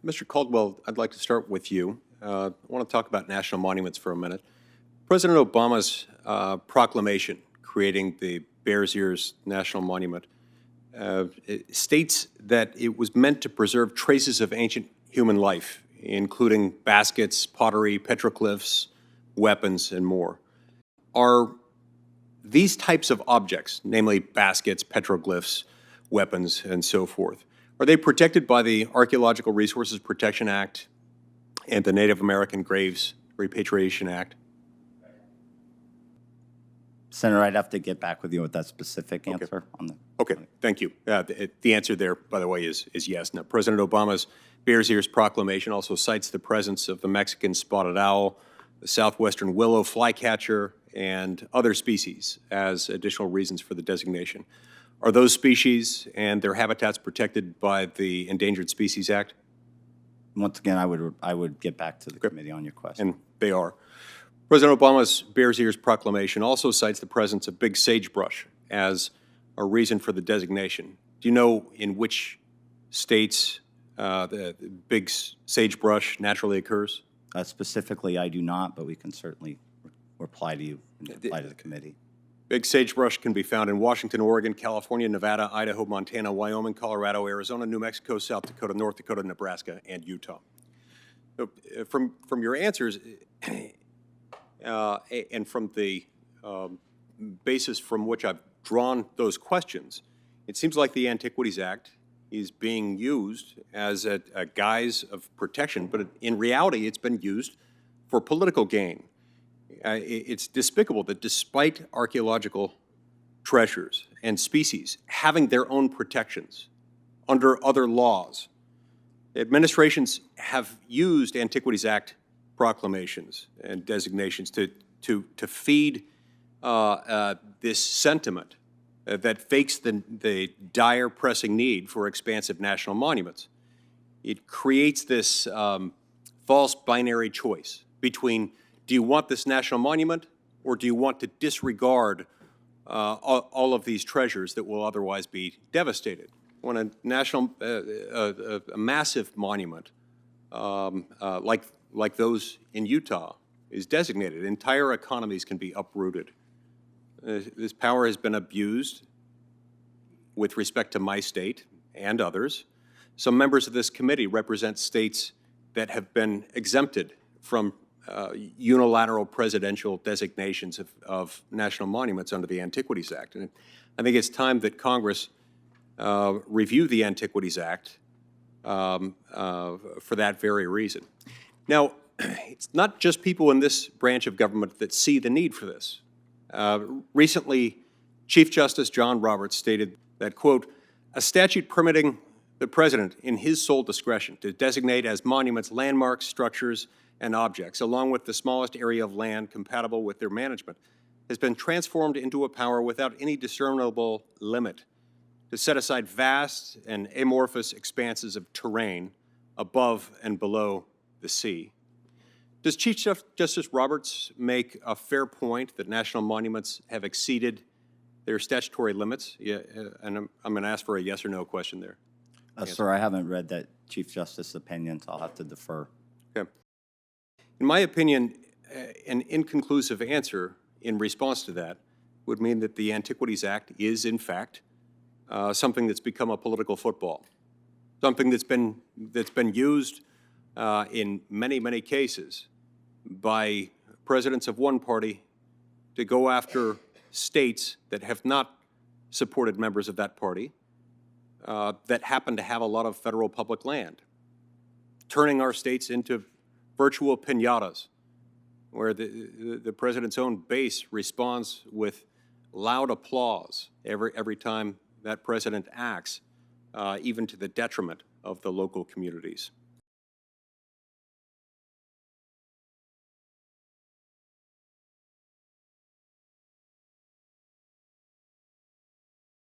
Mr. Caldwell, I'd like to start with you. I want to talk about national monuments for a minute. President Obama's proclamation creating the Bears Ears National Monument it states that it was meant to preserve traces of ancient human life, including baskets, pottery, petroglyphs, weapons, and more. Are these types of objects, namely baskets, petroglyphs, weapons, and so forth, are they protected by the Archaeological Resources Protection Act and the Native American Graves Repatriation Act? Senator, I'd have to get back with you with that specific answer on the. Okay, thank you. The answer there, by the way, is yes. Now, President Obama's Bears Ears proclamation also cites the presence of the Mexican spotted owl, the southwestern willow flycatcher, and other species as additional reasons for the designation. Are those species and their habitats protected by the Endangered Species Act? Once again, I would get back to the committee on your question. And they are. President Obama's Bears Ears proclamation also cites the presence of big sagebrush as a reason for the designation. Do you know in which states the big sagebrush naturally occurs? Specifically, I do not, but we can certainly reply to you and reply to the committee. Big sagebrush can be found in Washington, Oregon, California, Nevada, Idaho, Montana, Wyoming, Colorado, Arizona, New Mexico, South Dakota, North Dakota, Nebraska, and Utah. So, from your answers and from the basis from which I've drawn those questions, it seems like the Antiquities Act is being used as a guise of protection, but in reality, it's been used for political gain. It's despicable that despite archaeological treasures and species having their own protections under other laws, administrations have used Antiquities Act proclamations and designations to feed this sentiment that fakes the dire pressing need for expansive national monuments. It creates this false binary choice between, do you want this national monument, or do you want to disregard all of these treasures that will otherwise be devastated? When a national, a massive monument like those in Utah is designated, entire economies can be uprooted. This power has been abused with respect to my state and others. Some members of this committee represent states that have been exempted from unilateral presidential designations of national monuments under the Antiquities Act. And I think it's time that Congress review the Antiquities Act for that very reason. Now, it's not just people in this branch of government that see the need for this. Recently, Chief Justice John Roberts stated that, quote, a statute permitting the president in his sole discretion to designate as monuments landmarks, structures, and objects, along with the smallest area of land compatible with their management, has been transformed into a power without any discernible limit to set aside vast and amorphous expanses of terrain above and below the sea. Does Chief Justice Roberts make a fair point that national monuments have exceeded their statutory limits? Yeah, and I'm going to ask for a yes or no question there. Sir, I haven't read that Chief Justice's opinion, so I'll have to defer. Okay. In my opinion, an inconclusive answer in response to that would mean that the Antiquities Act is, in fact, something that's become a political football, something that's been used in many, many cases by presidents of one party to go after states that have not supported members of that party that happen to have a lot of federal public land, turning our states into virtual piñatas where the president's own base responds with loud applause every time that president acts, even to the detriment of the local communities.